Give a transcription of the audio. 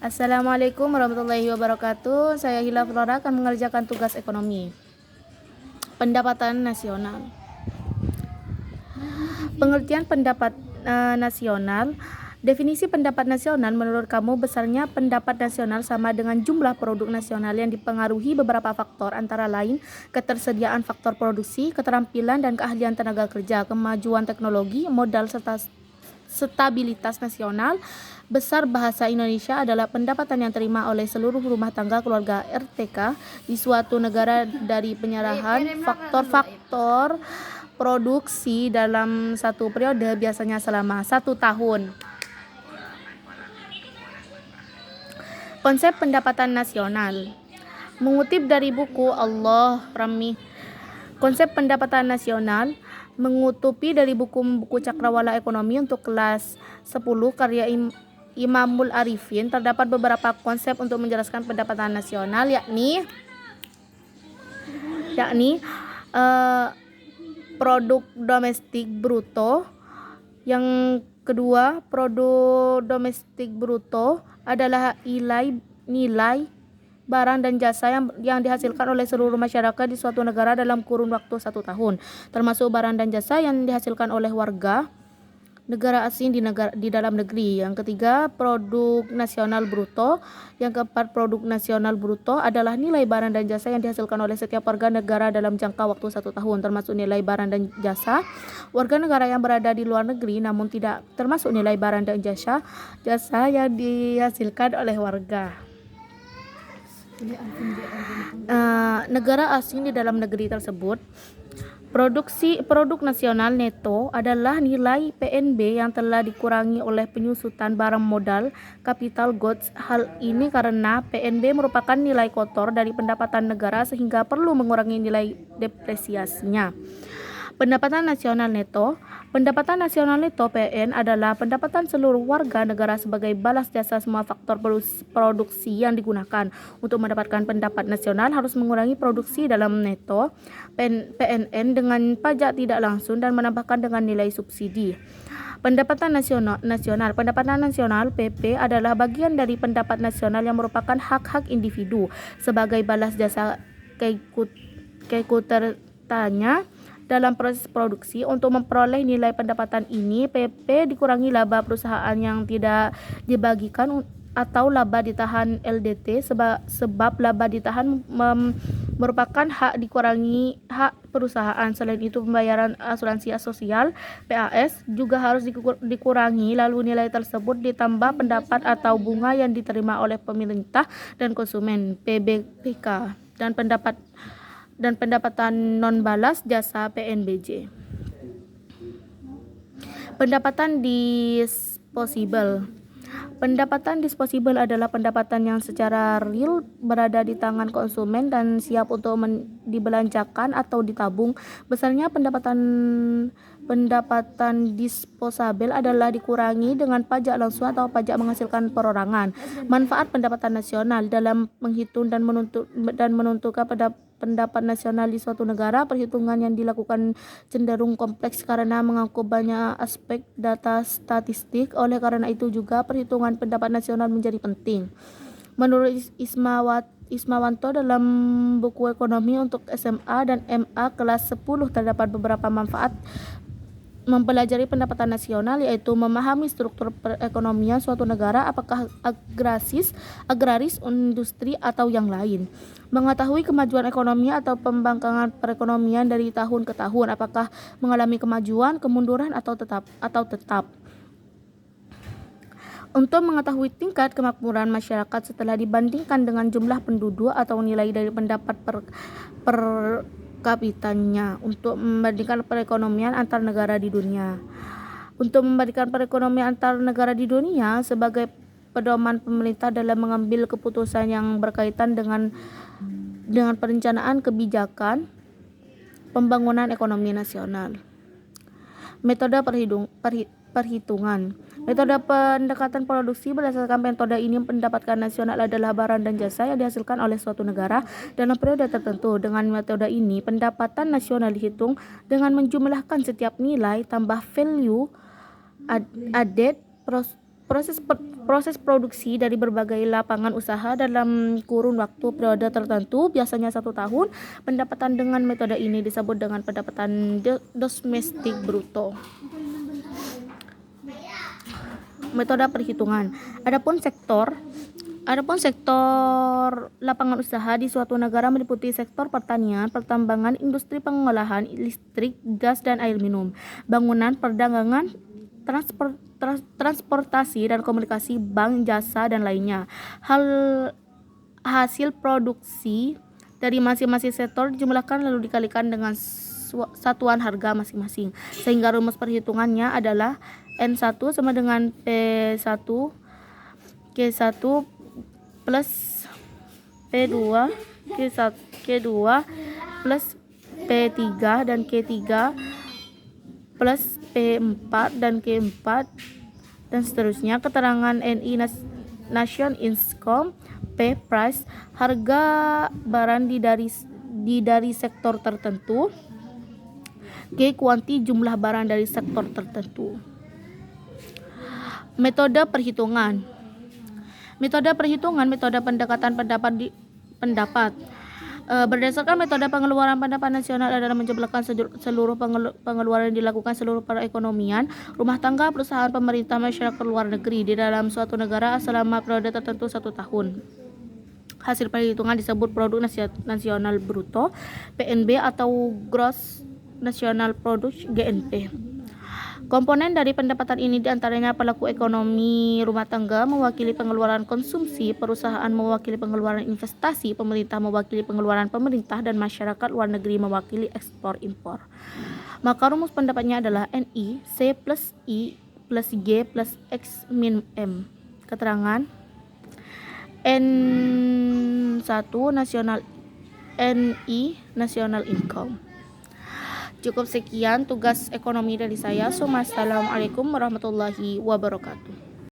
Assalamualaikum warahmatullahi wabarakatuh. Saya Hilal Flora akan mengerjakan tugas ekonomi. Pendapatan nasional. Pengertian pendapat nasional. Definisi pendapat nasional menurut kamu besarnya pendapat nasional sama dengan jumlah produk nasional yang dipengaruhi beberapa faktor antara lain ketersediaan faktor produksi, keterampilan dan keahlian tenaga kerja, kemajuan teknologi, modal serta stabilitas nasional. Besar bahasa Indonesia adalah pendapatan yang terima oleh seluruh rumah tangga keluarga RTK di suatu negara dari penyerahan faktor-faktor produksi dalam satu periode biasanya selama 1 tahun. Konsep pendapatan nasional. Mengutip dari buku Allah Rami, konsep pendapatan nasional mengutupi dari buku Cakrawala Ekonomi untuk kelas 10 karya Imamul Arifin. Terdapat beberapa konsep untuk menjelaskan pendapatan nasional yakni produk domestik bruto. Yang kedua, produk domestik bruto adalah nilai barang dan jasa yang dihasilkan oleh seluruh masyarakat di suatu negara dalam kurun waktu 1 tahun, termasuk barang dan jasa yang dihasilkan oleh warga negara asing di dalam negeri. Yang ketiga, produk nasional bruto. Yang keempat, produk nasional bruto adalah nilai barang dan jasa yang dihasilkan oleh setiap warga negara dalam jangka waktu 1 tahun, termasuk nilai barang dan jasa warga negara yang berada di luar negeri, namun tidak termasuk nilai barang dan jasa yang dihasilkan oleh warga negara asing di dalam negeri tersebut. Produk nasional neto adalah nilai PNB yang telah dikurangi oleh penyusutan barang modal capital goods. Hal ini karena PNB merupakan nilai kotor dari pendapatan negara sehingga perlu mengurangi nilai depresiasinya. Pendapatan nasional neto. Pendapatan nasional neto (PN) adalah pendapatan seluruh warga negara sebagai balas jasa semua faktor produksi yang digunakan. Untuk mendapatkan pendapat nasional harus mengurangi produksi dalam neto PNN dengan pajak tidak langsung dan menambahkan dengan nilai subsidi. Pendapatan nasional. Pendapatan nasional (PP) adalah bagian dari pendapat nasional yang merupakan hak-hak individu sebagai balas jasa keikutsertaannya dalam proses produksi. Untuk memperoleh nilai pendapatan ini, PP dikurangi laba perusahaan yang tidak dibagikan atau laba ditahan LDT, sebab laba ditahan merupakan hak dikurangi hak perusahaan. Selain itu, pembayaran asuransi sosial PAS juga harus dikurangi, lalu nilai tersebut ditambah pendapat atau bunga yang diterima oleh pemerintah dan konsumen PBPK dan pendapatan non balas jasa PNBJ. Pendapatan disposable. Pendapatan disposable adalah pendapatan yang secara real berada di tangan konsumen dan siap untuk dibelanjakan atau ditabung. Besarnya pendapatan disposable adalah dikurangi dengan pajak langsung atau pajak menghasilkan perorangan. Manfaat pendapatan nasional dalam menghitung dan menentukan pendapat nasional di suatu negara. Perhitungan yang dilakukan cenderung kompleks karena mengaku banyak aspek data statistik. Oleh karena itu juga perhitungan pendapat nasional menjadi penting. Menurut Ismawanto dalam buku ekonomi untuk SMA dan MA kelas 10, terdapat beberapa manfaat mempelajari pendapatan nasional, yaitu memahami struktur perekonomian suatu negara, apakah agraris, industri, atau yang lain. Mengetahui kemajuan ekonomi atau pembangkangan perekonomian dari tahun ke tahun, apakah mengalami kemajuan, kemunduran, atau tetap. Untuk mengetahui tingkat kemakmuran masyarakat setelah dibandingkan dengan jumlah penduduk atau nilai dari pendapat per kapitanya. Untuk membandingkan perekonomian antar negara di dunia. Untuk membandingkan perekonomian antar negara di dunia sebagai pedoman pemerintah dalam mengambil keputusan yang berkaitan dengan perencanaan kebijakan pembangunan ekonomi nasional. Metode perhitungan. Metode pendekatan produksi. Berdasarkan metode ini, pendapatan nasional adalah barang dan jasa yang dihasilkan oleh suatu negara dalam periode tertentu. Dengan metode ini, pendapatan nasional dihitung dengan menjumlahkan setiap nilai tambah value added Proses produksi dari berbagai lapangan usaha dalam kurun waktu periode tertentu, biasanya 1 tahun. Pendapatan dengan metode ini disebut dengan pendapatan domestik bruto. Metode perhitungan. Adapun sektor lapangan usaha di suatu negara meliputi sektor pertanian, pertambangan, industri pengolahan listrik, gas dan air minum, bangunan, perdagangan, transportasi dan komunikasi, bank, jasa dan lainnya. Hasil produksi dari masing-masing sektor dijumlahkan lalu dikalikan dengan satuan harga masing-masing, sehingga rumus perhitungannya adalah N1 sama dengan P1 K1 plus P2 K2 plus P3 dan K3 plus P4 dan K4 dan seterusnya. Keterangan NI nation income, P price harga barang dari sektor tertentu, G kuanti jumlah barang dari sektor tertentu. Metode perhitungan. Metode pendekatan pendapat. Berdasarkan metode pengeluaran pendapat nasional adalah menjumlahkan seluruh pengeluaran yang dilakukan seluruh perekonomian, rumah tangga, perusahaan, pemerintah, masyarakat luar negeri di dalam suatu negara selama periode tertentu 1 tahun. Hasil perhitungan disebut produk nasional bruto, PNB, atau gross national product, GNP. Komponen dari pendapatan ini diantaranya pelaku ekonomi rumah tangga mewakili pengeluaran konsumsi, perusahaan mewakili pengeluaran investasi, pemerintah mewakili pengeluaran pemerintah, dan masyarakat luar negeri mewakili ekspor impor. Maka rumus pendapatnya adalah NI C plus I plus G plus X min M. Keterangan N1 NI national income. Cukup sekian tugas ekonomi dari saya. Assalamualaikum warahmatullahi wabarakatuh.